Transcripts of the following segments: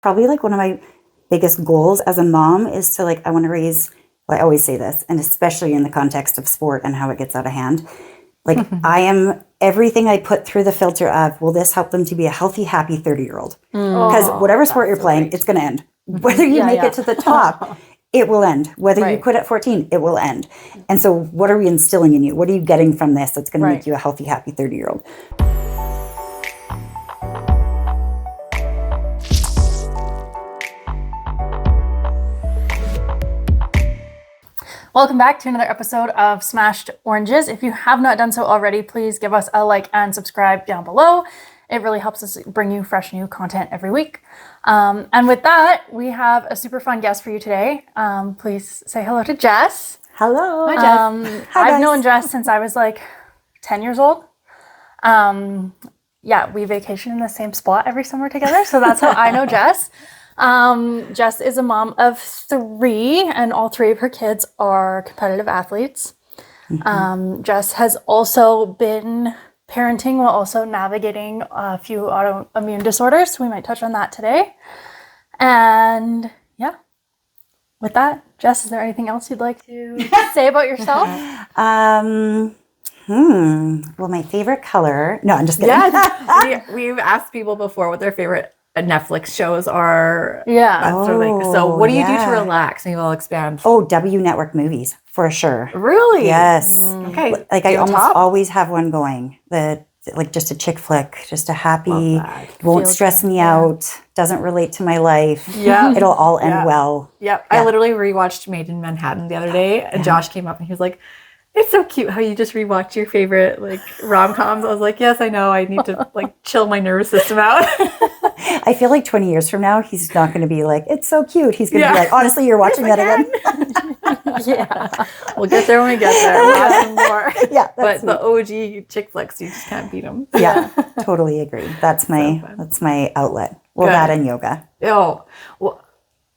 probably like one of my biggest goals as a mom is to like, I want to raise, well, I always say this, and especially in the context of sport and how it gets out of hand. Like I am everything I put through the filter of, will this help them to be a healthy, happy 30-year-old? Because whatever sport you're playing, it's going to end. Whether you make it to the top, it will end. Whether you quit at 14, it will end. And so what are we instilling in you? What are you getting from this that's going to make you a healthy, happy 30-year-old? Welcome back to another episode of Smashed Oranges. If you have not done so already, please give us a like and subscribe down below. It really helps us bring you fresh new content every week. And with that, we have a super fun guest for you today. Please say hello to Jess. Hello. Hi, Jess. I've known Jess since I was like 10 years old. Yeah, we vacation in the same spot every summer together. So that's how I know Jess. Jess is a mom of 3, and all 3 of her kids are competitive athletes. Jess has also been parenting while also navigating a few autoimmune disorders. So we might touch on that today. And yeah, with that, Jess, is there anything else you'd like to say about yourself? Well, my favorite color. No, I'm just kidding. Yeah, we've asked people before what their favorite Netflix shows are. Yeah. So what do you do to relax? Maybe I'll expand. Oh, W Network movies, for sure. Really? Yes. Okay. Like I almost always have one going. Like just a chick flick, just a happy, won't stress me out, doesn't relate to my life. Yeah. It'll all end well. Yep. I literally rewatched Made in Manhattan the other day, and Josh came up and he was like, "It's so cute how you just rewatch your favorite like rom-coms." I was like, "Yes, I know. I need to like chill my nervous system out." I feel like 20 years from now, he's not going to be like, "It's so cute." He's going to be like, "Honestly, you're watching that again." Yeah. We'll get there when we get there. We'll have some more. Yeah, but the OG chick flicks, you just can't beat them. Yeah, totally agree. That's my outlet. Well, that and yoga. Oh, well,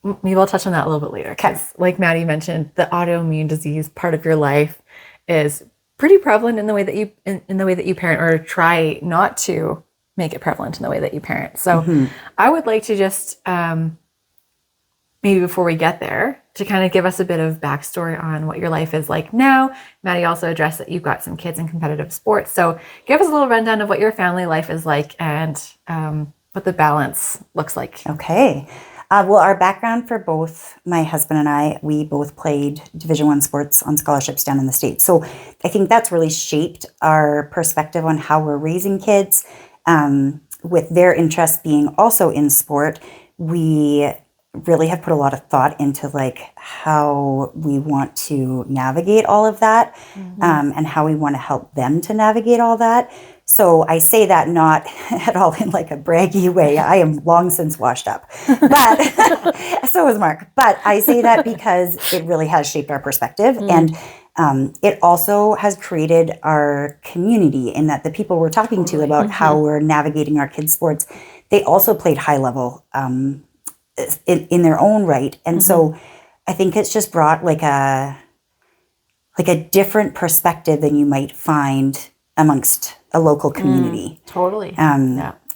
maybe I'll touch on that a little bit later. Because like Maddie mentioned, the autoimmune disease part of your life is pretty prevalent in the way that you in the way that you parent, or try not to make it prevalent in the way that you parent. So I would like to just maybe before we get there, to kind of give us a bit of backstory on what your life is like now. Maddie also addressed that you've got some kids in competitive sports. So give us a little rundown of what your family life is like and what the balance looks like. Okay. Well, our background for both my husband and I, we both played Division I sports on scholarships down in the States. So I think that's really shaped our perspective on how we're raising kids. With their interest being also in sport, we really have put a lot of thought into like how we want to navigate all of that, and how we want to help them to navigate all that. So I say that not at all in like a braggy way. I am long since washed up, but so is Mark. But I say that because it really has shaped our perspective, and it also has created our community in that the people we're talking to about how we're navigating our kids' sports, they also played high level in their own right. And so I think it's just brought like a different perspective than you might find amongst a local community. Totally.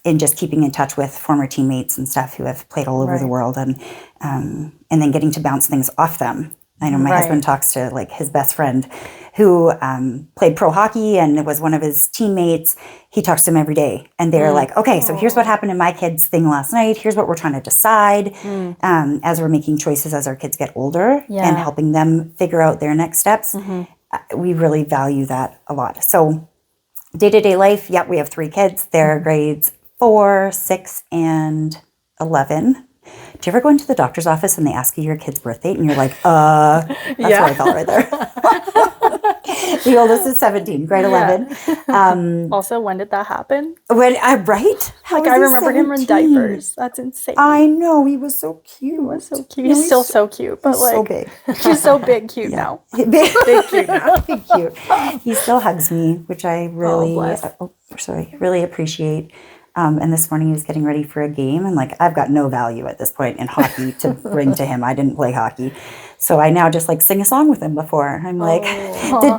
In just keeping in touch with former teammates and stuff who have played all over the world, and then getting to bounce things off them. I know my husband talks to like his best friend who played pro hockey and was one of his teammates. He talks to him every day, and they're like, "Okay, so here's what happened in my kid's thing last night. Here's what we're trying to decide as we're making choices as our kids get older and helping them figure out their next steps." We really value that a lot. So day-to-day life, we have 3 kids. They're grades 4, 6, and 11. Do you ever go into the doctor's office and they ask you your kid's birth date and you're like, that's what I felt right there. The oldest is 17, grade 11. Also, when did that happen? When right? Like I remember him in diapers. That's insane. I know, he was so cute. He was so cute. He's still so cute, but like so big. He's so big cute now. Big cute now. Big cute. He still hugs me, which I really really appreciate. And this morning he was getting ready for a game, and like I've got no value at this point in hockey to bring to him. I didn't play hockey. So I now just like sing a song with him before. I'm like,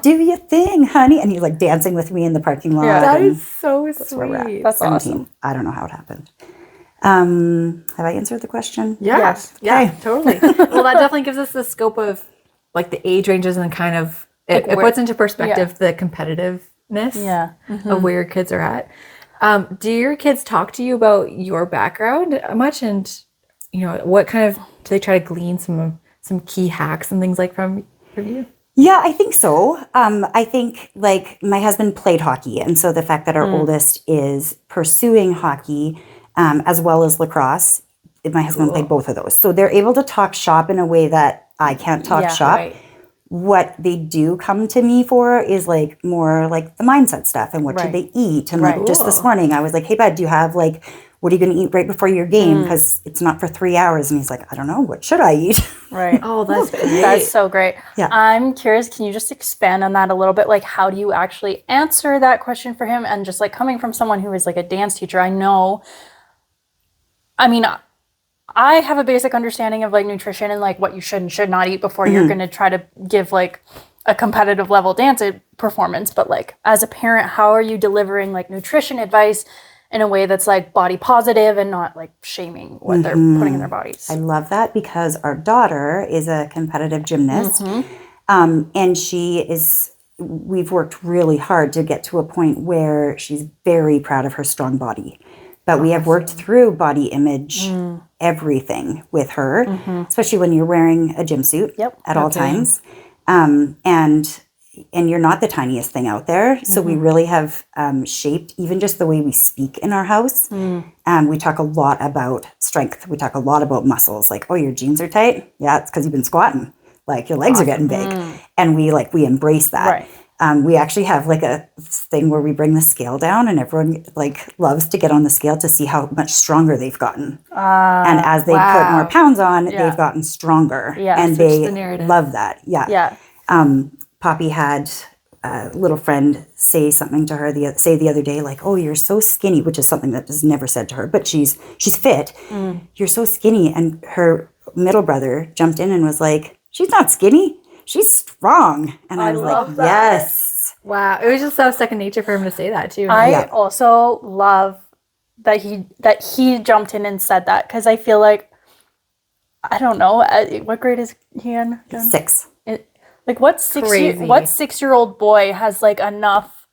do your thing, honey. And he's like dancing with me in the parking lot. Yeah, that is so sweet. That's 17. awesome. I don't know how it happened. Have I answered the question? Yeah. Yes. Yeah, Okay. totally. Well, that definitely gives us the scope of like the age ranges and kind of it puts into perspective the competitiveness Yeah. of where your kids are at. Do your kids talk to you about your background much, and what kind of do they try to glean some key hacks and things like from you? Yeah, I think so. I think like my husband played hockey. And so the fact that our oldest is pursuing hockey as well as lacrosse, my husband played both of those. So they're able to talk shop in a way that I can't talk shop. Right. What they do come to me for is like more like the mindset stuff and what should they eat. And like just this morning, I was like, hey, bud, do you have like, what are you going to eat right before your game? Because it's not for 3 hours. And he's like, I don't know. What should I eat? Right. Oh, that's great. That's so great. Yeah. I'm curious, can you just expand on that a little bit? Like, how do you actually answer that question for him? And just like coming from someone who is like a dance teacher, I mean, I have a basic understanding of like nutrition and like what you should and should not eat before you're going to try to give like a competitive level dance performance. But like as a parent, how are you delivering like nutrition advice in a way that's like body positive and not like shaming what they're putting in their bodies? I love that because our daughter is a competitive gymnast. And we've worked really hard to get to a point where she's very proud of her strong body. But we have worked through body image, everything with her, especially when you're wearing a gym suit at all times. And you're not the tiniest thing out there. So we really have shaped even just the way we speak in our house. We talk a lot about strength. We talk a lot about muscles. Like, oh, your jeans are tight? Yeah, it's because you've been squatting. Like your legs are getting big. And we embrace that. We actually have like a thing where we bring the scale down and everyone like loves to get on the scale to see how much stronger they've gotten. And as they put more pounds on, they've gotten stronger. And they love that. Yeah. Poppy had a little friend say something to her the other day, like, oh, you're so skinny, which is something that is never said to her, but she's fit. You're so skinny. And her middle brother jumped in and was like, she's not skinny. She's strong. And I was like, that. yes. Wow. It was just so second nature for him to say that too. I also love that he jumped in and said that, because I feel like, I don't know, what grade is he in? 6. Like what 6-year-old boy has like enough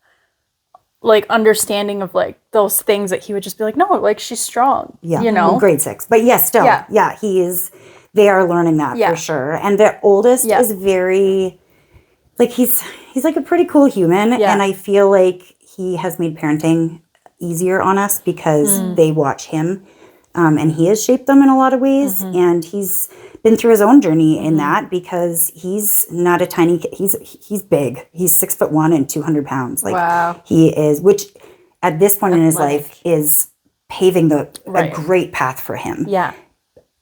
like understanding of like those things that he would just be like, no, like she's strong. Yeah. You know? Well, grade 6. But yes, still. Yeah. He is. They are learning that for sure. And their oldest is very, like he's like a pretty cool human. And I feel like he has made parenting easier on us because they watch him. And he has shaped them in a lot of ways. And he's been through his own journey in that, because he's not a tiny kid. He's big. He's 6'1" and 200 pounds. Like he is, which at this point in his life is paving a great path for him. Yeah.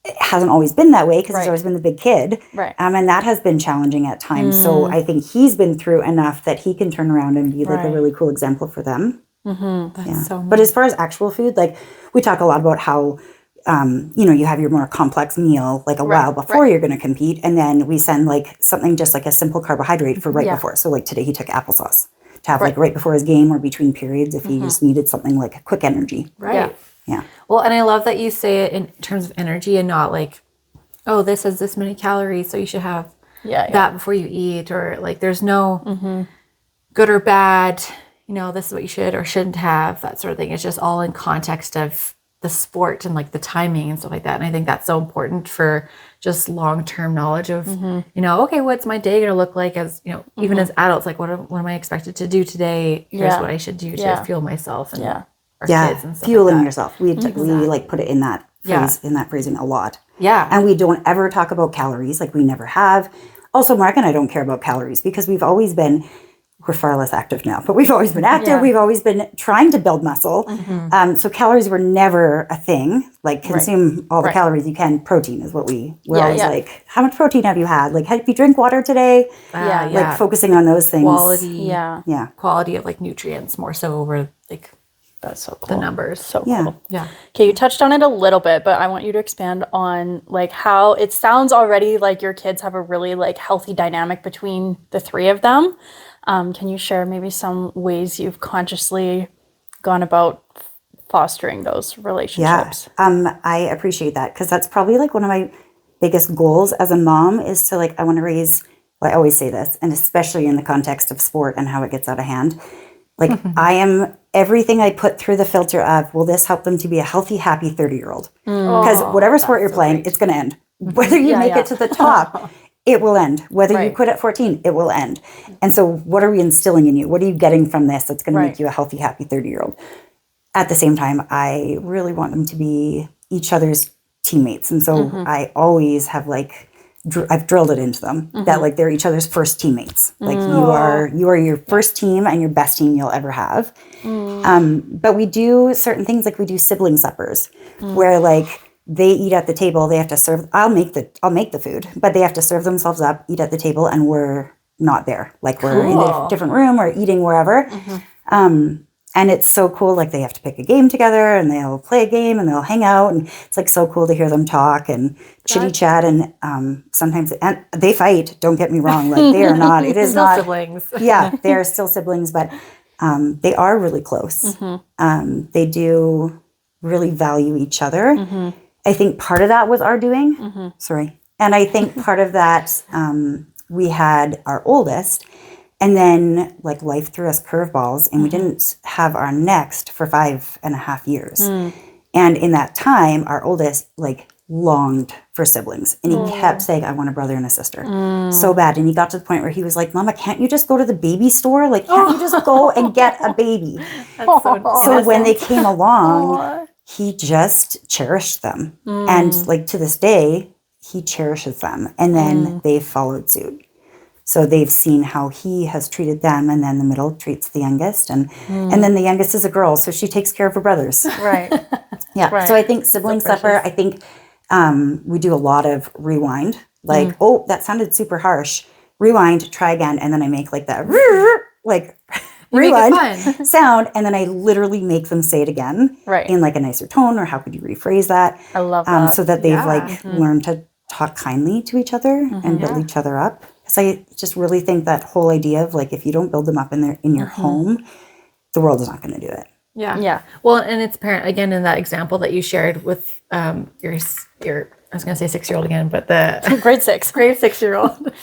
It hasn't always been that way because he's always been the big kid. Right. And that has been challenging at times. So I think he's been through enough that he can turn around and be like a really cool example for them. That's so nice. But as far as actual food, like we talk a lot about how, you have your more complex meal like a while before you're going to compete. And then we send like something just like a simple carbohydrate for before. So like today he took applesauce to have like right before his game or between periods if he just needed something like quick energy. Right. Yeah. Well, and I love that you say it in terms of energy and not like, oh, this has this many calories, so you should have that before you eat, or like there's no good or bad, this is what you should or shouldn't have, that sort of thing. It's just all in context of the sport and like the timing and stuff like that. And I think that's so important for just long-term knowledge of, okay, what's my day going to look like as, even as adults, like what am I expected to do today? Here's what I should do to fuel myself and our kids and stuff fueling like that. yourself. We like put it in that phrase, in that phrasing a lot. Yeah. And we don't ever talk about calories, like we never have. Also, Mark and I don't care about calories because we've always been, we're far less active now, but we've always been active. Yeah. We've always been trying to build muscle. So calories were never a thing. Like consume all the calories you can. Protein is what we're always like, how much protein have you had? Like, have you drink water today? Like focusing on those things. Quality of like nutrients more so over like, that's so cool. The numbers. So cool. Yeah. Okay, you touched on it a little bit, but I want you to expand on like how it sounds already like your kids have a really like healthy dynamic between the three of them. Can you share maybe some ways you've consciously gone about fostering those relationships. I appreciate that because that's probably like one of my biggest goals as a mom is to like, I want to raise, well, I always say this, and especially in the context of sport and how it gets out of hand. Like I am everything I put through the filter of, will this help them to be a healthy, happy 30-year-old? Because whatever sport you're playing, it's going to end. Whether you make it to the top, it will end. Whether you quit at 14, it will end. And so what are we instilling in you? What are you getting from this that's going to make you a healthy, happy 30-year-old? At the same time, I really want them to be each other's teammates. And so I always have like, I've drilled it into them that like they're each other's first teammates. Like you are your first team and your best team you'll ever have. But we do certain things like we do sibling suppers where like they eat at the table. They have to serve. I'll make the food, but they have to serve themselves up, eat at the table, and we're not there. Like we're in a different room or eating wherever. And it's so cool. Like they have to pick a game together and they'll play a game and they'll hang out. And it's like so cool to hear them talk and chitty chat. And sometimes and they fight. Don't get me wrong. Like they are not, it is still not siblings. Yeah, they are still siblings, but they are really close. They do really value each other. I think part of that was our doing. Sorry. And I think part of that, we had our oldest. And then like life threw us curveballs and we didn't have our next for 5.5 years. And in that time, our oldest like longed for siblings and he kept saying, I want a brother and a sister so bad. And he got to the point where he was like, Mama, can't you just go to the baby store? Like, can't you just go and get a baby? So when they came along, he just cherished them. And like to this day, he cherishes them. And then they followed suit. So they've seen how he has treated them, and then the middle treats the youngest, and then the youngest is a girl, so she takes care of her brothers. Right. So I think sibling supper. I think we do a lot of rewind. Like, oh, that sounded super harsh. Rewind, try again, and then I make like that like rewind sound, and then I literally make them say it again in like a nicer tone, or how could you rephrase that? I love that. So that they've like learned to talk kindly to each other and build each other up. Because I just really think that whole idea of like if you don't build them up in your home, the world is not going to do it. Yeah. Well, and it's apparent again in that example that you shared with your I was going to say 6-year-old again, but the grade 6-year-old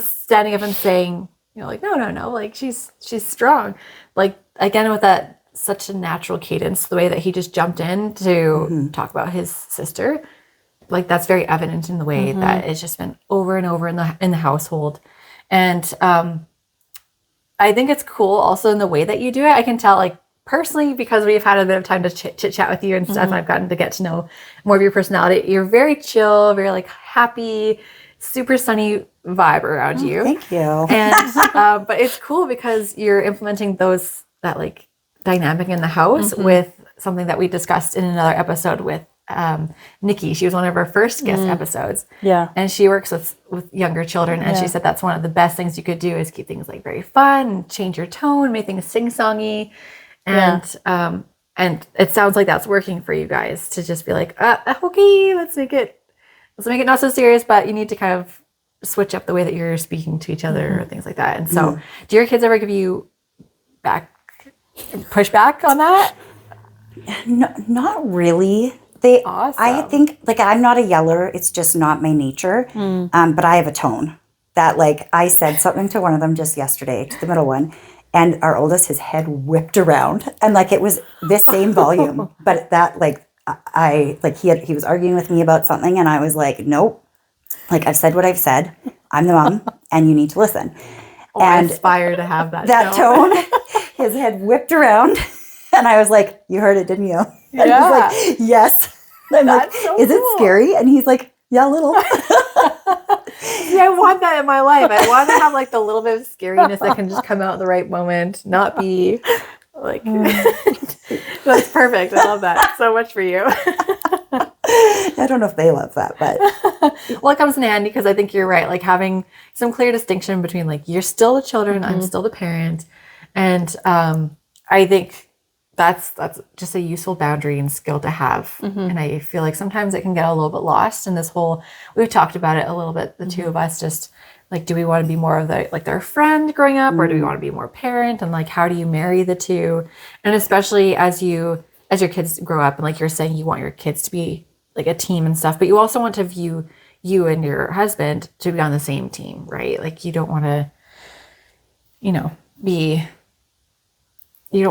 standing up and saying, you know, like no, like she's strong. Like again with that such a natural cadence, the way that he just jumped in to talk about his sister. Like that's very evident in the way that it's just been over and over in the household. And I think it's cool also in the way that you do it. I can tell like personally, because we've had a bit of time to chit chat with you and stuff, and I've gotten to get to know more of your personality. You're very chill, very like happy, super sunny vibe around you. Thank you. And but it's cool because you're implementing that like dynamic in the house with something that we discussed in another episode with Nikki. She was one of our first guest episodes. Yeah. And she works with younger children. And she said that's one of the best things you could do is keep things like very fun, change your tone, make things sing-songy. And it sounds like that's working for you guys to just be like, okay, let's make it not so serious, but you need to kind of switch up the way that you're speaking to each other or things like that. And so do your kids ever give you pushback on that? No, not really. Awesome. I think like I'm not a yeller. It's just not my nature. But I have a tone that like I said something to one of them just yesterday, to the middle one, and our oldest, his head whipped around and like it was this same volume, but that like I like he was arguing with me about something and I was like, nope, like I've said what I've said. I'm the mom and you need to listen. And I aspire to have that tone. His head whipped around. And I was like, you heard it, didn't you? And he's like, yes. I'm like, so is it cool. scary? And he's like, yeah, a little. See, I want that in my life. I want to have like the little bit of scariness that can just come out at the right moment, not be like, that's perfect. I love that so much for you. I don't know if they love that, but. Well, it comes in handy because I think you're right. Like having some clear distinction between like, you're still the children, I'm still the parent. And I think that's just a useful boundary and skill to have. And I feel like sometimes it can get a little bit lost in this whole, we've talked about it a little bit, the two of us, just like, do we want to be more of their friend growing up or do we want to be more parent? And like, how do you marry the two? And especially as you as your kids grow up, and like you're saying, you want your kids to be like a team and stuff, but you also want to view you and your husband to be on the same team, right? Like you don't want to, you don't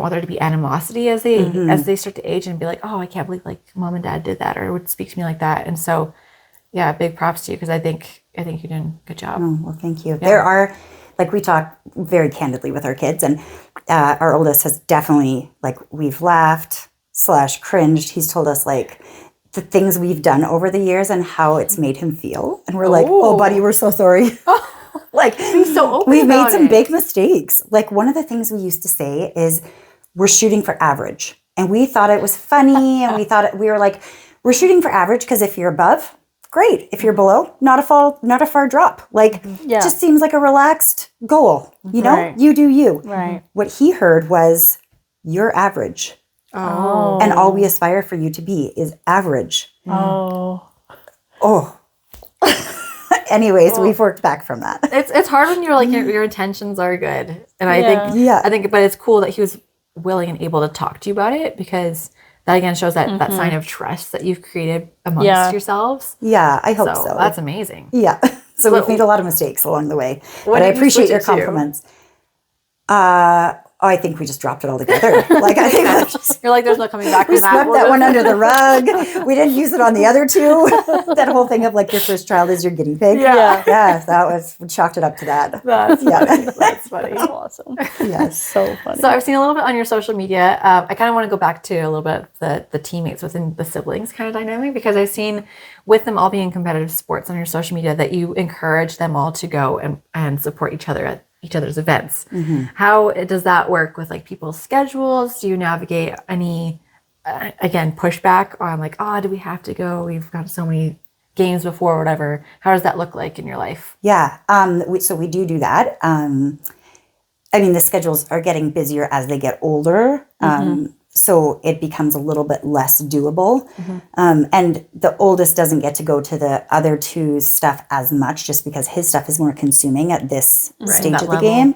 want there to be animosity as they start to age and be like, oh, I can't believe like mom and dad did that or would speak to me like that. And so, yeah, big props to you because I think you're doing a good job. Oh, well, thank you. Yeah. There are, like, we talk very candidly with our kids, and our oldest has definitely, like, we've laughed / cringed. He's told us, like, the things we've done over the years and how it's made him feel. And we're like, oh, buddy, we're so sorry. Like, He's so open we've made about some it. big mistakes. Like, one of the things we used to say is we're shooting for average. And we thought it was funny, and we were like, we're shooting for average because if you're above, great. If you're below, not a far drop. Like, just seems like a relaxed goal. You know, Right. you do you. Right. What he heard was, you're average. Oh. And all we aspire for you to be is average. Oh. Oh. Anyways, we've worked back from that. It's hard when you're like your intentions are good, and Yeah. I think, but it's cool that he was willing and able to talk to you about it because that again shows that sign of trust that you've created amongst yourselves. Yeah, I hope so. That's amazing. Yeah. So we've made a lot of mistakes along the way. But I did you appreciate switch your it to? compliments. I think we just dropped it all together. Like, I think You're like, there's no coming back we from that. swept that one under the rug. We didn't use it on the other two. That whole thing of like your first child is your guinea pig. Yeah. Yeah, we chalked it up to that. That's funny. That's funny. That's awesome. Yes. So funny. So I've seen a little bit on your social media. I kind of want to go back to a little bit of the teammates within the siblings kind of dynamic because I've seen with them all being competitive sports on your social media that you encourage them all to go and support each other at each other's events. How does that work with like people's schedules? Do you navigate any, again, pushback on like, oh, do we have to go? We've got so many games before or whatever. How does that look like in your life? Yeah. So we do that. I mean, the schedules are getting busier as they get older. So it becomes a little bit less doable. And the oldest doesn't get to go to the other two's stuff as much just because his stuff is more consuming at this stage that of the level. game.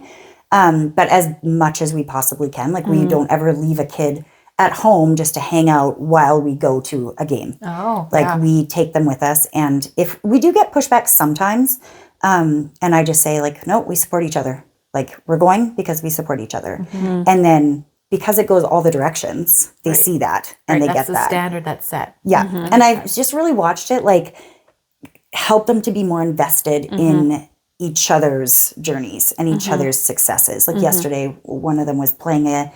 But as much as we possibly can, like we don't ever leave a kid at home just to hang out while we go to a game. Oh, Like we take them with us. And if we do get pushback sometimes, and I just say like, no, we support each other. Like we're going because we support each other. And then because it goes all the directions, they see that and they that's get that. the standard that's set. Yeah. And I've just really watched it like help them to be more invested in each other's journeys and each other's successes. Like yesterday, one of them was the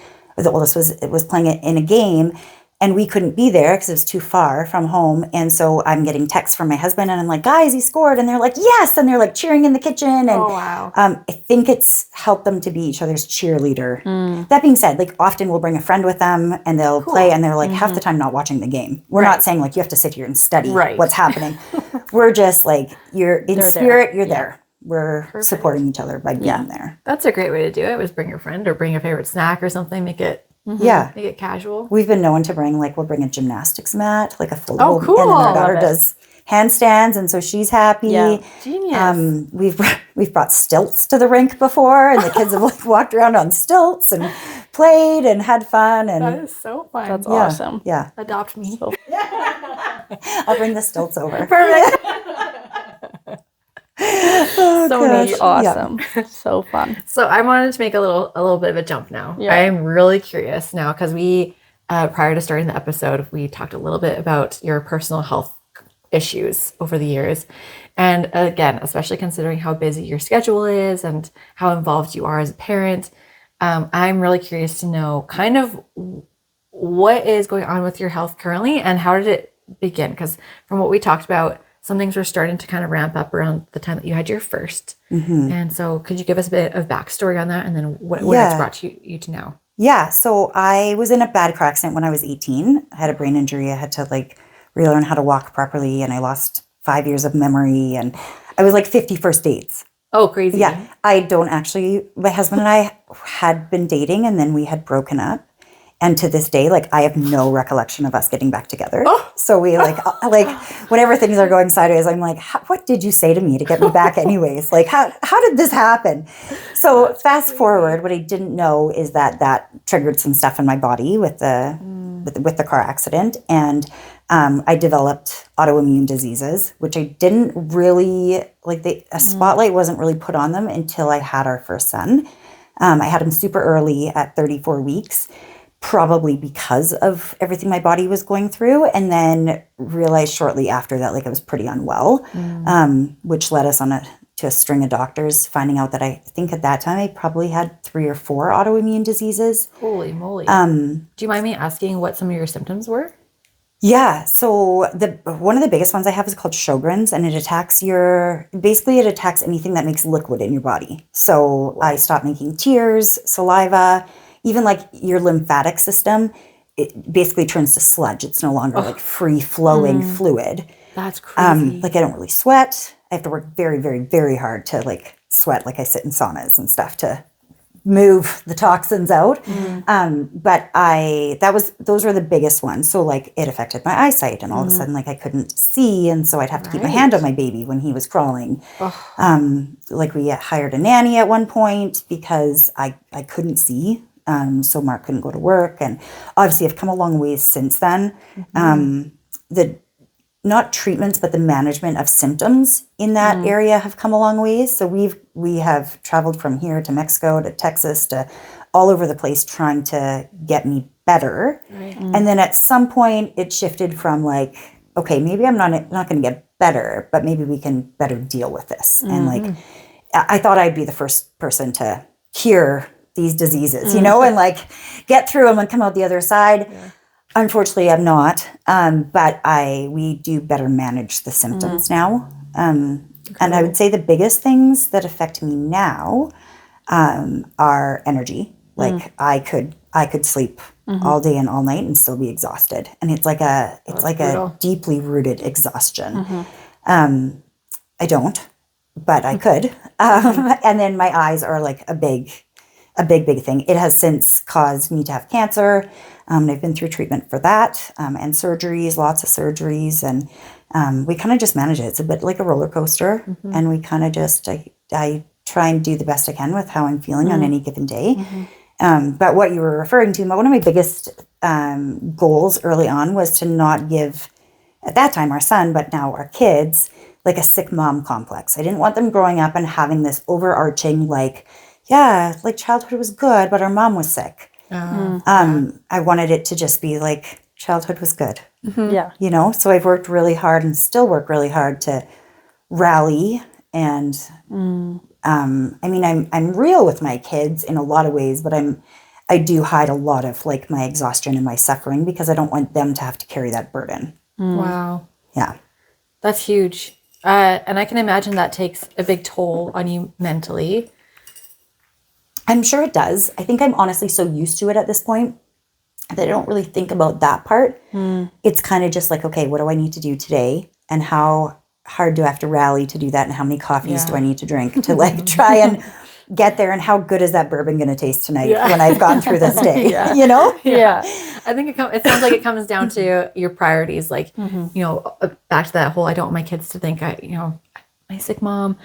oldest was playing it in a game and we couldn't be there because it was too far from home. And so I'm getting texts from my husband and I'm like, guys, he scored. And they're like, yes. And they're like cheering in the kitchen. And Oh, wow. I think it's helped them to be each other's cheerleader. That being said, like often we'll bring a friend with them and they'll play and they're like half the time not watching the game. We're not saying like you have to sit here and study what's happening. We're just like, you're in spirit, you're there. We're supporting each other by being there. That's a great way to do it, was bring your friend or bring a favorite snack or something, make it Yeah. make it casual. We've been known to we'll bring a gymnastics mat, like a foldable. cool. And then our daughter Love it. does handstands, and so she's happy. Yeah. Genius. We've brought stilts to the rink before, and the kids have like walked around on stilts and played and had fun. And That is so fun. That's yeah, awesome. Yeah, Adopt me. I'll bring the stilts over. Perfect. Oh, So gosh. neat. Awesome. So fun. So I wanted to make a little bit of a jump now. Yeah. I am really curious now because we, prior to starting the episode, we talked a little bit about your personal health issues over the years. And again, especially considering how busy your schedule is and how involved you are as a parent, I'm really curious to know kind of what is going on with your health currently and how did it begin? Because from what we talked about, some things were starting to kind of ramp up around the time that you had your first. And so could you give us a bit of backstory on that and then what it's brought you to now? Yeah, so I was in a bad car accident when I was 18. I had a brain injury. I had to like relearn how to walk properly, and I lost 5 years of memory, and I was like 50 first dates. Oh, crazy. Yeah, I don't actually, my husband and I had been dating, and then we had broken up. And to this day, like I have no recollection of us getting back together. So we like whenever things are going sideways, I'm like, what did you say to me to get me back anyways? Like how did this happen? So fast forward, what I didn't know is that triggered some stuff in my body with the car accident. And I developed autoimmune diseases, which I didn't really, a spotlight wasn't really put on them until I had our first son. I had him super early at 34 weeks. Probably because of everything my body was going through, and then realized shortly after that, like I was pretty unwell, which led us to a string of doctors, finding out that I think at that time I probably had 3 or 4 autoimmune diseases. Holy moly. Do you mind me asking what some of your symptoms were? Yeah, so one of the biggest ones I have is called Sjogren's, and it attacks anything that makes liquid in your body. So I stopped making tears, saliva. Even like your lymphatic system, it basically turns to sludge. It's no longer like free flowing fluid. That's crazy. Like I don't really sweat. I have to work very, very, very hard to like sweat. Like I sit in saunas and stuff to move the toxins out. But those were the biggest ones. So like it affected my eyesight, and all of a sudden like I couldn't see, and so I'd have to keep my hand on my baby when he was crawling. Like we hired a nanny at one point because I couldn't see. So Mark couldn't go to work, and obviously I've come a long ways since then. The not treatments, but the management of symptoms in that area have come a long ways. So we have traveled from here to Mexico to Texas to all over the place trying to get me better. And then at some point it shifted from like, okay, maybe I'm not going to get better, but maybe we can better deal with this. And like, I thought I'd be the first person to cure these diseases, and like get through them and come out the other side. Unfortunately, I'm not. But we do better manage the symptoms now. And I would say the biggest things that affect me now are energy. Like I could sleep all day and all night and still be exhausted. And it's like a deeply rooted exhaustion. I don't, but I could. And then my eyes are like a big thing. It has since caused me to have cancer. I've been through treatment for that, and surgeries, lots of surgeries, and we kind of just manage it. It's a bit like a roller coaster, and we kind of just, I try and do the best I can with how I'm feeling on any given day. But what you were referring to, one of my biggest goals early on was to not give, at that time, our son, but now our kids, like a sick mom complex. I didn't want them growing up and having this overarching, like, yeah, like childhood was good, but our mom was sick. I wanted it to just be like childhood was good. Yeah. So I've worked really hard and still work really hard to rally. And I mean, I'm real with my kids in a lot of ways, but I do hide a lot of like my exhaustion and my suffering because I don't want them to have to carry that burden. Wow. Yeah. That's huge. And I can imagine that takes a big toll on you mentally. I'm sure it does. I think I'm honestly so used to it at this point that I don't really think about that part. It's kind of just like, okay, what do I need to do today? And how hard do I have to rally to do that? And how many coffees do I need to drink to like try and get there? And how good is that bourbon going to taste tonight when I've gone through this day? Yeah. I think it sounds like it comes down to your priorities. Like, back to that whole, I don't want my kids to think my sick mom.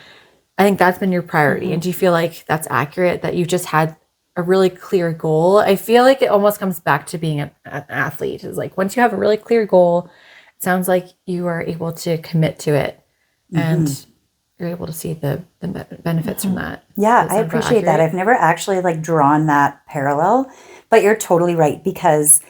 I think that's been your priority. And do you feel like that's accurate, that you've just had a really clear goal? I feel like it almost comes back to being an athlete. Is like once you have a really clear goal, it sounds like you are able to commit to it and you're able to see the benefits from that. Yeah, I appreciate that. I've never actually like drawn that parallel, but you're totally right because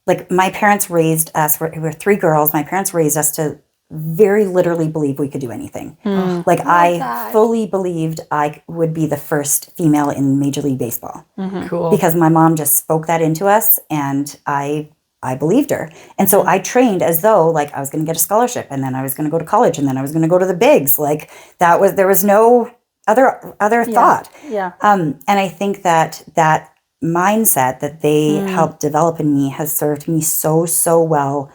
like my parents raised us, we were 3 girls. My parents raised us to very literally believe we could do anything. Like I fully believed I would be the first female in Major League Baseball. Cool. Because my mom just spoke that into us and I believed her. And so I trained as though like I was going to get a scholarship and then I was going to go to college and then I was going to go to the bigs. Like there was no other thought. Yeah. And I think that mindset that they helped develop in me has served me so well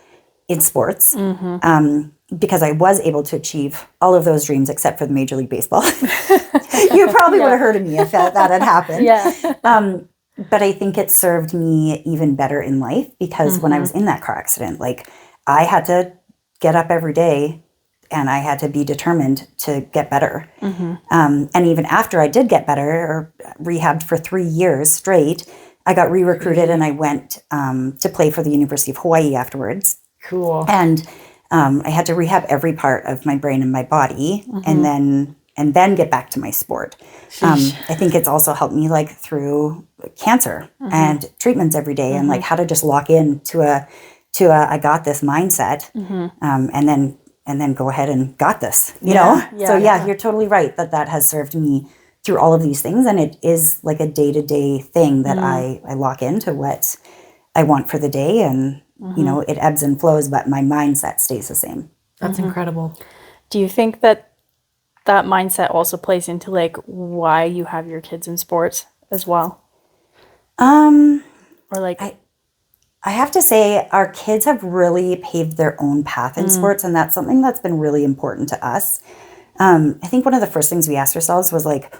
in sports. Because I was able to achieve all of those dreams except for the Major League Baseball. You probably would have heard of me if that had happened. But I think it served me even better in life because when I was in that car accident, like I had to get up every day and I had to be determined to get better. And even after I did get better or rehabbed for 3 years straight, I got re-recruited and I went to play for the University of Hawaii afterwards. Cool. And I had to rehab every part of my brain and my body and then get back to my sport. I think it's also helped me like through cancer and treatments every day and like how to just lock in to a I got this mindset and then go ahead and got this, you know? So you're totally right that has served me through all of these things. And it is like a day-to-day thing that I lock into what I want for the day. And, you know, it ebbs and flows, but my mindset stays the same. That's incredible. Do you think that mindset also plays into like why you have your kids in sports as well? Or like I have to say our kids have really paved their own path in sports, and that's something that's been really important to us. I think one of the first things we asked ourselves was like,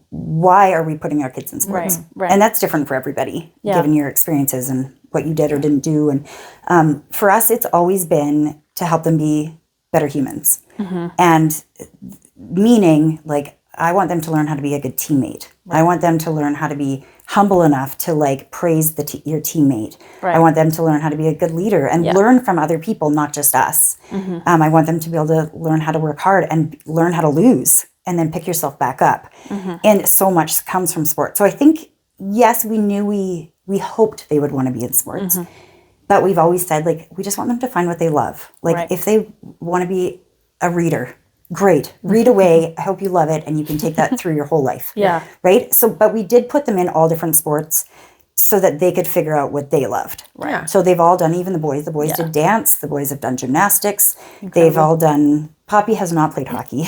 why are we putting our kids in sports? Right. And that's different for everybody, given your experiences and what you did or didn't do. And for us, it's always been to help them be better humans. And meaning, like, I want them to learn how to be a good teammate. I want them to learn how to be humble enough to like praise your teammate. I want them to learn how to be a good leader and learn from other people, not just us. I want them to be able to learn how to work hard and learn how to lose and then pick yourself back up. And so much comes from sports. So I think, yes, we knew we hoped they would want to be in sports, but we've always said like, we just want them to find what they love. Like if they want to be a reader, great, read away. I hope you love it. And you can take that through your whole life. Right. So, but we did put them in all different sports so that they could figure out what they loved. So they've all done, even the boys did dance. The boys have done gymnastics. They've all done, Poppy has not played hockey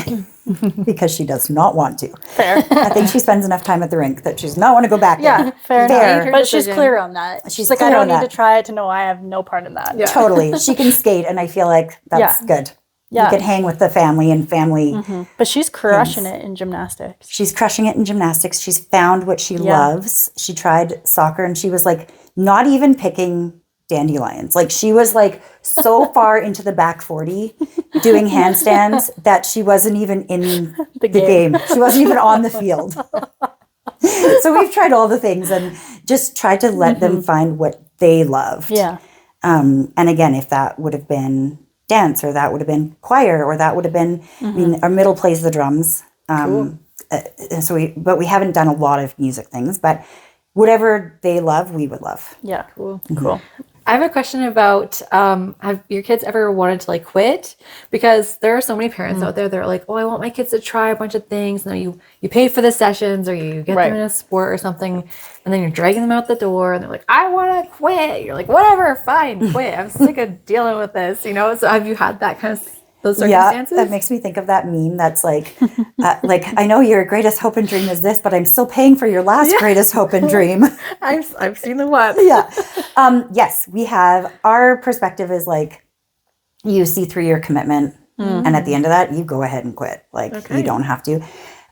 because she does not want to. Fair. I think she spends enough time at the rink that she does not want to go back there. Fair enough. But she's clear on that. She's like, I don't need to try it to know I have no part in that. Totally. She can skate and I feel like that's good. You can hang with the family and family. But she's crushing it in gymnastics. She's crushing it in gymnastics. She's found what she loves. She tried soccer and she was like not even picking dandelions. Like she was like so far into the back 40 doing handstands that she wasn't even in the game. She wasn't even on the field. So we've tried all the things and just tried to let them find what they loved. And again, if that would have been dance, or that would have been choir, or that would have been, I mean, our middle plays the drums. So we haven't done a lot of music things, but whatever they love, we would love. Cool. I have a question about, have your kids ever wanted to like quit? Because there are so many parents out there that are like, oh, I want my kids to try a bunch of things. And then you pay for the sessions or you get them in a sport or something. And then you're dragging them out the door and they're like, I want to quit. You're like, whatever, fine, quit. I'm sick of dealing with this, you know? So have you had that kind of, those circumstances? Yeah, that makes me think of that meme that's like, I know your greatest hope and dream is this, but I'm still paying for your last greatest hope and dream. I've seen the one. Yes, we have. Our perspective is like, you see through your commitment, and at the end of that, you go ahead and quit. Like you don't have to. You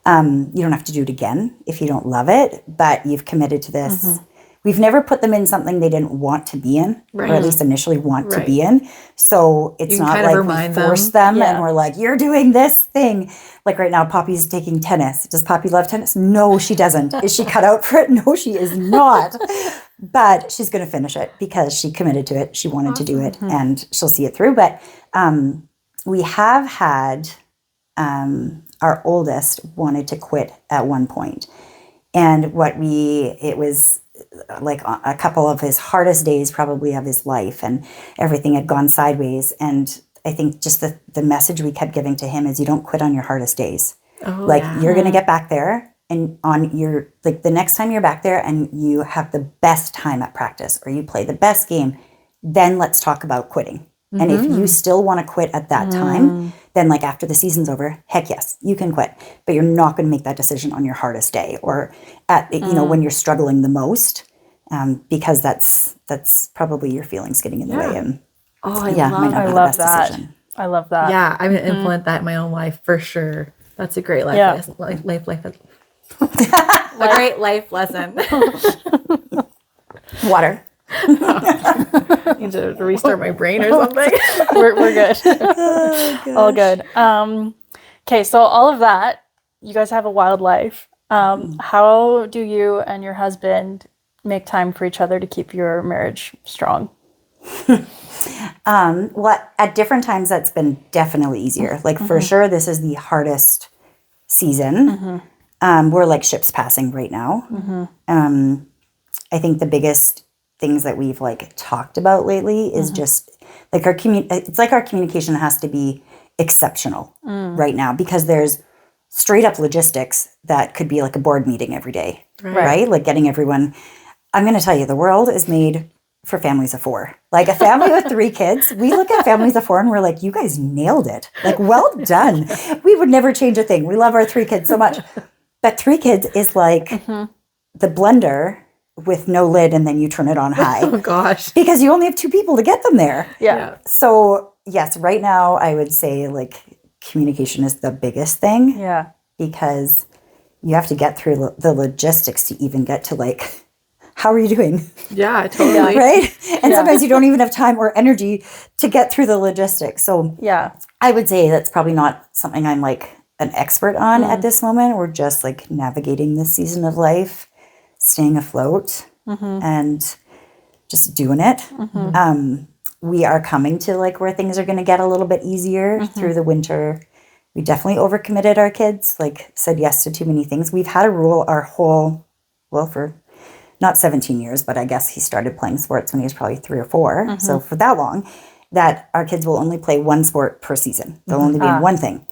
don't have to do it again if you don't love it, but you've committed to this. We've never put them in something they didn't want to be in, or at least initially want to be in. So it's not like we force them and we're like, you're doing this thing. Like right now, Poppy's taking tennis. Does Poppy love tennis? No, she doesn't. Is she cut out for it? No, she is not. But she's going to finish it because she committed to it. She wanted to do it and she'll see it through. But we have had our oldest wanted to quit at one point. And it was like a couple of his hardest days probably of his life, and everything had gone sideways. And I think just the message we kept giving to him is you don't quit on your hardest days. You're going to get back there, and on your, like the next time you're back there and you have the best time at practice or you play the best game, then let's talk about quitting. And if you still want to quit at that time, then like after the season's over, heck yes, you can quit. But you're not going to make that decision on your hardest day or at when you're struggling the most, because that's probably your feelings getting in the way. And I love that. Decision. I love that. Yeah, I'm going to implement that in my own life for sure. That's a great life A great life lesson. Water. Need to restart my brain or something. We're good. All good. Okay, so all of that, you guys have a wild life. How do you and your husband make time for each other to keep your marriage strong? Well, at different times, that's been definitely easier. Like for sure, this is the hardest season. We're like ships passing right now. I think the biggest things that we've like talked about lately is just like it's like our communication has to be exceptional right now, because there's straight up logistics that could be like a board meeting every day, right? Like getting everyone. I'm going to tell you, the world is made for families of 4. Like a family with 3 kids, we look at families of 4 and we're like, you guys nailed it. Like, well done. We would never change a thing. We love our 3 kids so much. But 3 kids is like the blender with no lid, and then you turn it on high. Oh gosh. Because you only have 2 people to get them there. Yeah. So yes, right now I would say like communication is the biggest thing. Yeah. Because you have to get through the logistics to even get to like, how are you doing? Yeah, totally. Right? And sometimes you don't even have time or energy to get through the logistics. So Yeah. I would say that's probably not something I'm like an expert on at this moment. We're just like navigating this season of life, staying afloat and just doing it. We are coming to like where things are going to get a little bit easier through the winter. We definitely overcommitted our kids, like said yes to too many things. We've had a rule our whole, well, for not 17 years, but I guess he started playing sports when he was probably 3 or 4. So for that long, that our kids will only play 1 sport per season. They'll only be in one thing.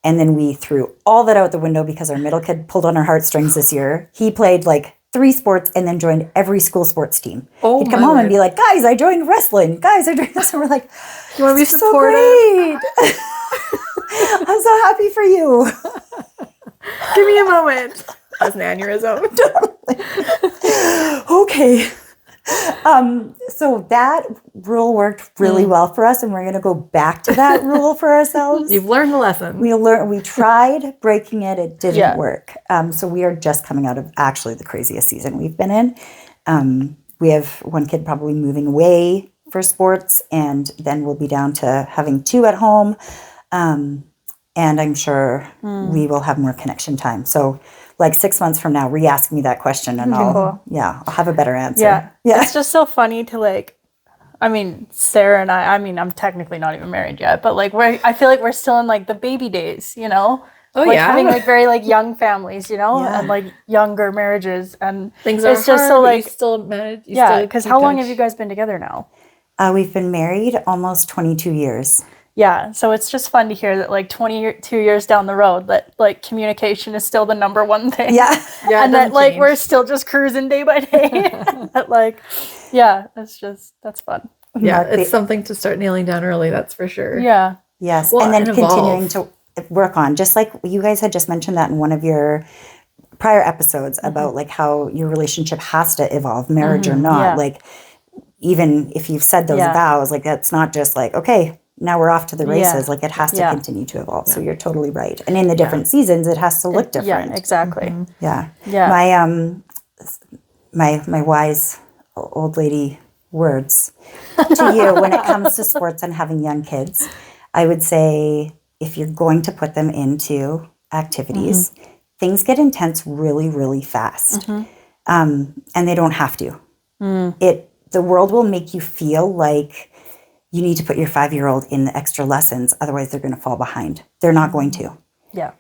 And then we threw all that out the window because our middle kid pulled on our heartstrings this year. He played like 3 sports and then joined every school sports team. Oh, He'd come home and be like, guys, I joined wrestling. Guys, I joined this. And we're like, You want to be so supportive? great. I'm so happy for you. Give me a moment. Has an aneurysm. Okay. So that rule worked really well for us, and we're going to go back to that rule for ourselves. You've learned the lesson. We tried breaking it. It didn't work. So we are just coming out of actually the craziest season we've been in. We have 1 kid probably moving away for sports, and then we'll be down to having 2 at home. And I'm sure we will have more connection time. So like 6 months from now, re-ask me that question and I'll have a better answer. Yeah. It's just so funny to like, I mean, Sarah and I mean, I'm technically not even married yet, but like I feel like we're still in like the baby days, you know? Oh, like yeah. having like very like young families, you know, and like younger marriages, and Things are it's just hard, so but like you still manage. because how long have you guys been together now? We've been married almost 22 years. Yeah, so it's just fun to hear that like 22 years down the road that like communication is still the number one thing. Yeah. And that like we're still just cruising day by day. That like, that's fun. Yeah, it's something to start nailing down early, that's for sure. Yeah. Yes. Well, and then and continuing to work on, just like you guys had just mentioned that in one of your prior episodes about like how your relationship has to evolve, marriage or not. Like even if you've said those vows, like that's not just like, okay, now we're off to the races. Like it has to continue to evolve. So you're totally right. And in the different seasons, it has to look different. Yeah, exactly. Yeah. Yeah. My wise old lady words to you when it comes to sports and having young kids, I would say if you're going to put them into activities, things get intense really, really fast. And they don't have to. The world will make you feel like you need to put your 5-year-old in the extra lessons, otherwise they're going to fall behind. They're not going to. Yeah.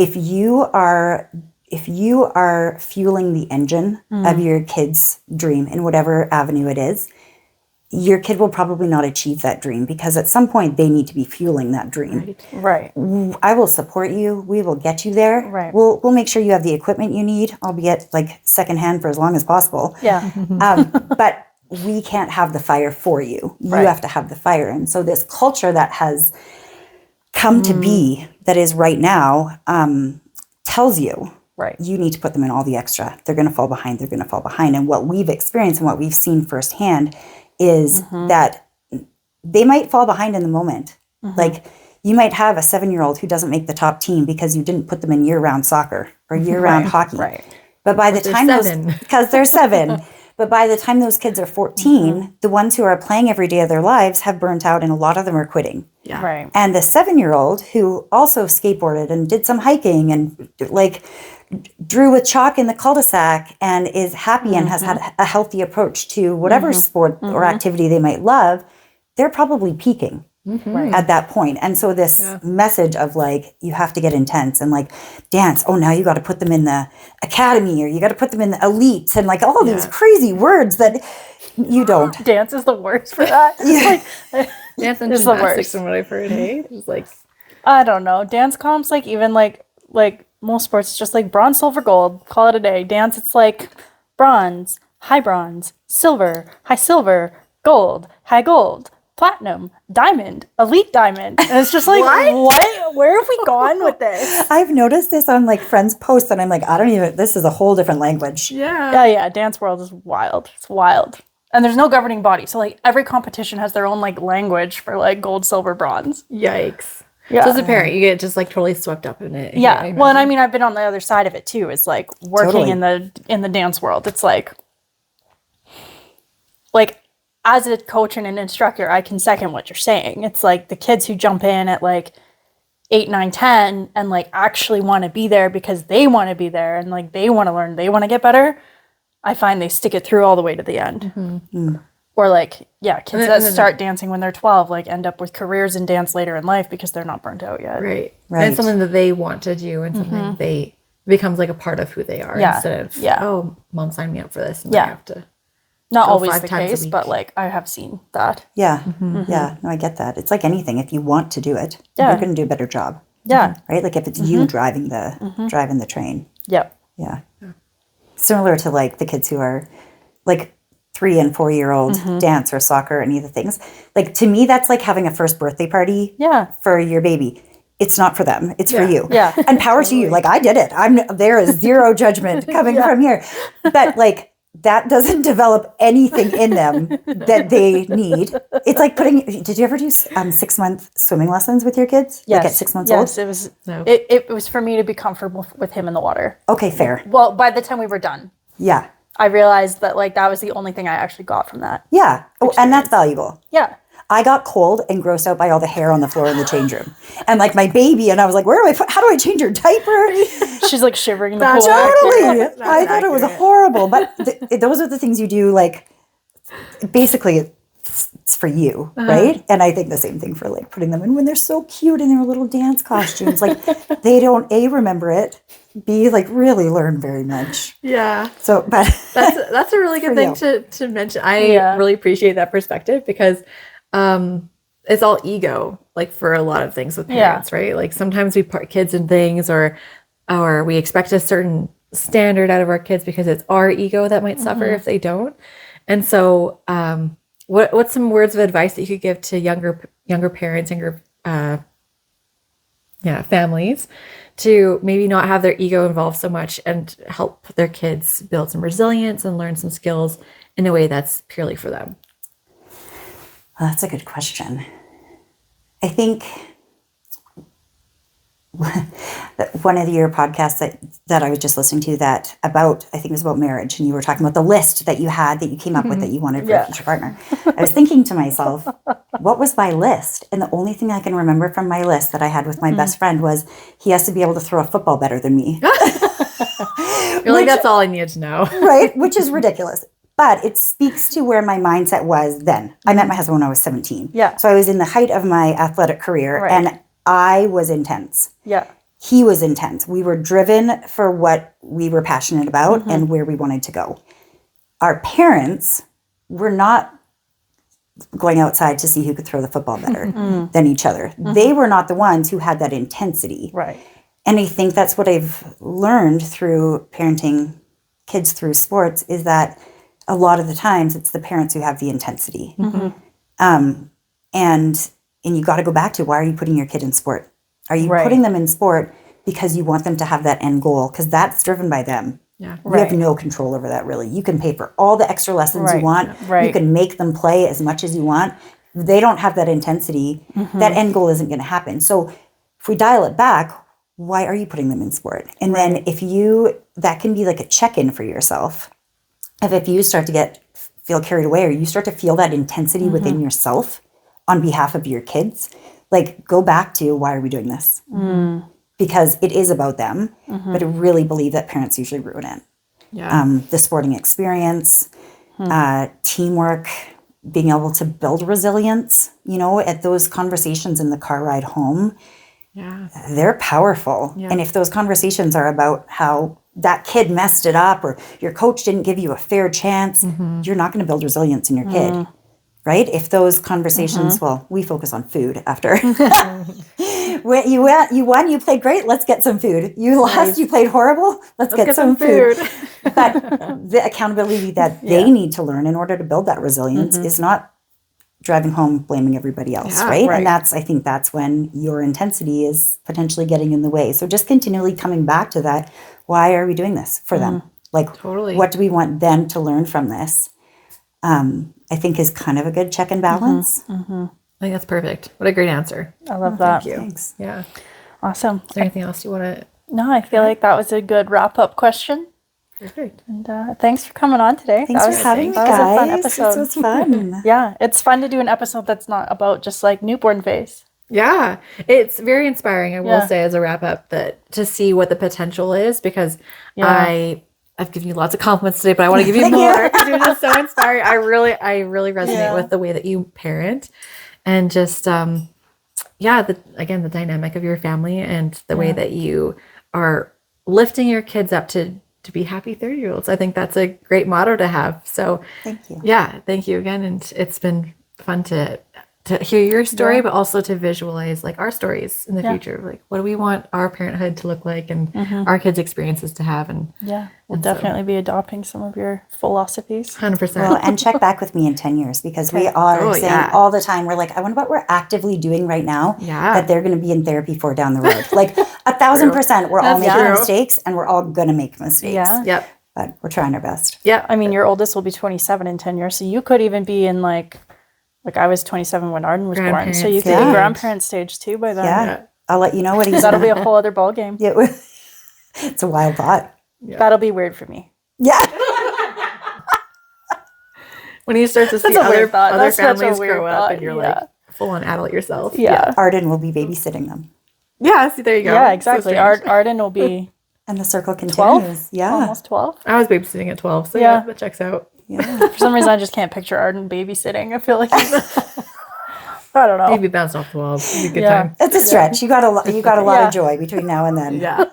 If you are fueling the engine of your kid's dream in whatever avenue it is, your kid will probably not achieve that dream because at some point they need to be fueling that dream. Right. I will support you. We will get you there. Right. We'll make sure you have the equipment you need, albeit like secondhand for as long as possible. Yeah. But we can't have the fire for you. You have to have the fire. And so this culture that has come to be, that is right now, tells you, you need to put them in all the extra. They're going to fall behind. They're going to fall behind. And what we've experienced and what we've seen firsthand is that they might fall behind in the moment. Like you might have a 7-year-old who doesn't make the top team because you didn't put them in year-round soccer or year-round hockey. Right. But by the time because they're 7, but by the time those kids are 14, the ones who are playing every day of their lives have burnt out, and a lot of them are quitting. Yeah. Right. And the 7-year-old who also skateboarded and did some hiking and like drew with chalk in the cul-de-sac and is happy and has had a healthy approach to whatever sport or activity they might love, they're probably peaking at that point. And so this message of like, you have to get intense and like dance. Oh, now you got to put them in the academy, or you got to put them in the elites, and like all these crazy words that you don't. Dance is the worst for that. It's like, Dance and it's the gymnastics worst. from what I've heard, hey? It's like, I don't know. Dance comps, like even like most sports, it's just like bronze, silver, gold. Call it a day. Dance, it's like bronze, high bronze, silver, high silver, gold, high gold, platinum, diamond, elite diamond. And it's just like, what? Where have we gone with this? I've noticed this on like friends' posts, and I'm like, this is a whole different language. Yeah, dance world is wild. It's wild. And there's no governing body. So like every competition has their own like language for like gold, silver, bronze. yikes. Yeah. So as a parent, you get just like totally swept up in it. Yeah. Well, and I mean, I've been on the other side of it too. It's like working Totally. in the dance world. It's like as a coach and an instructor, I can second what you're saying. It's like the kids who jump in at like 8, 9, 10 and like actually want to be there because they want to be there and like they want to learn, they want to get better. I find they stick it through all the way to the end. Or like, kids that start dancing when they're 12 like end up with careers in dance later in life because they're not burnt out yet. Right. And it's something that they want to do, and something they becomes like a part of who they are instead of, oh, mom signed me up for this and I have to. Not go always 5 the times a case, week. but like I have seen that. Yeah. Yeah. No, I get that. It's like anything. If you want to do it, you're going to do a better job. Yeah. Right? Like if it's you driving the train. Yep. Yeah. Similar to like the kids who are like 3 and 4-year-old dance or soccer, any of the things. Like to me, that's like having a first birthday party for your baby. It's not for them. It's for you. Yeah. And power to you. Like I did it. There is zero judgment coming from here. But like that doesn't develop anything in them that they need. It's like did you ever do 6-month swimming lessons with your kids? Yes. Like at 6 months old? Yes, it was. No. It was for me to be comfortable with him in the water. Okay, fair. Well, by the time we were done, Yeah. I realized that like that was the only thing I actually got from that. Yeah. Oh, and that's valuable. Yeah. I got cold and grossed out by all the hair on the floor in the change room. And like my baby, and I was like, how do I change her diaper? She's like shivering in the pool. Totally. I thought it was horrible. But those are the things you do, like, basically it's for you, right? And I think the same thing for like putting them in when they're so cute in their little dance costumes. Like they don't remember it, B, like really learn very much. Yeah. So, but that's a really good thing to mention. I really appreciate that perspective because it's all ego, like for a lot of things with parents, right? Like sometimes we put kids in things or we expect a certain standard out of our kids because it's our ego that might suffer if they don't. And so what's some words of advice that you could give to younger parents, younger families to maybe not have their ego involved so much and help their kids build some resilience and learn some skills in a way that's purely for them? Well, that's a good question. I think one of your podcasts that I was just listening to I think it was about marriage, and you were talking about the list that you came up with that you wanted for a future partner. I was thinking to myself, what was my list? And the only thing I can remember from my list that I had with my best friend was he has to be able to throw a football better than me. You're like, that's all I need to know. Right? Which is ridiculous. But it speaks to where my mindset was then. I met my husband when I was 17. Yeah. So I was in the height of my athletic career, and I was intense. Yeah. He was intense. We were driven for what we were passionate about and where we wanted to go. Our parents were not going outside to see who could throw the football better than each other. They were not the ones who had that intensity. Right. And I think that's what I've learned through parenting kids through sports is that a lot of the times it's the parents who have the intensity. And you got to go back to, why are you putting your kid in sport? Are you putting them in sport because you want them to have that end goal? Because that's driven by them. Yeah. You have no control over that, really. You can pay for all the extra lessons you want. You can make them play as much as you want. If they don't have that intensity, that end goal isn't going to happen. So if we dial it back, why are you putting them in sport? And then that can be like a check-in for yourself. If you start to feel carried away, or you start to feel that intensity within yourself on behalf of your kids, like go back to, why are we doing this? Because it is about them, but I really believe that parents usually ruin it. Yeah. The sporting experience, teamwork, being able to build resilience, at those conversations in the car ride home, they're powerful. Yeah. And if those conversations are about how that kid messed it up, or your coach didn't give you a fair chance, you're not going to build resilience in your kid. Right? If those conversations, well, we focus on food after. You won, you played great, let's get some food. You lost, you played horrible, let's get some food. But the accountability that they need to learn in order to build that resilience is not driving home blaming everybody else, right? And I think that's when your intensity is potentially getting in the way. So just continually coming back to that, why are we doing this for them? Like, what do we want them to learn from this? I think is kind of a good check and balance. I think that's perfect. What a great answer. I love that. Thank you. Thanks. Yeah. Awesome. Is there anything else you want to? No, I feel like that was a good wrap-up question. Perfect. And thanks for coming on today. Thanks for having me, guys. That was a fun episode. This was fun. Yeah, it's fun to do an episode that's not about just like newborn phase. Yeah, it's very inspiring. I will say as a wrap up that to see what the potential is, because I've given you lots of compliments today, but I want to give you more because you're just so inspiring. I really resonate with the way that you parent, and just the dynamic of your family and the way that you are lifting your kids up to be happy 30-year-olds. I think that's a great motto to have. So thank you. Yeah, thank you again, and it's been fun to hear your story, but also to visualize like our stories in the future. Like, what do we want our parenthood to look like, and our kids' experiences to have? And we'll definitely be adopting some of your philosophies. 100%. Well, and check back with me in 10 years, because we are saying all the time, we're like, I wonder what we're actively doing right now that they're going to be in therapy for down the road. Like 1,000%, we're all making mistakes, and we're all going to make mistakes. Yeah. Yep. But we're trying our best. Yeah. I mean, your oldest will be 27 in 10 years, so you could even be in like I was 27 when Arden was born, so you could be grandparent stage too by then. Yeah. I'll let you know what he's That'll be a whole other ball game. Yeah, it's a wild thought. Yeah. That'll be weird for me. Yeah. When you start to see other families grow up and you're like full on adult yourself. Yeah. Arden will be babysitting them. Yeah, see, there you go. Yeah, exactly. Arden will be and the circle continues. 12? Yeah. Almost 12. I was babysitting at 12, so that checks out. Yeah. For some reason, I just can't picture Arden babysitting. I feel like I don't know. Maybe bounce off the walls. It'd be a good time. It's a stretch. You got a lot of joy between now and then. Yeah.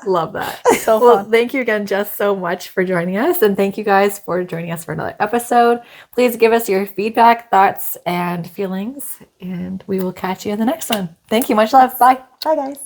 Love that. So well, fun. thank you again, Jess, so much for joining us. And thank you guys for joining us for another episode. Please give us your feedback, thoughts, and feelings. And we will catch you in the next one. Thank you. Much love. Bye. Bye, guys.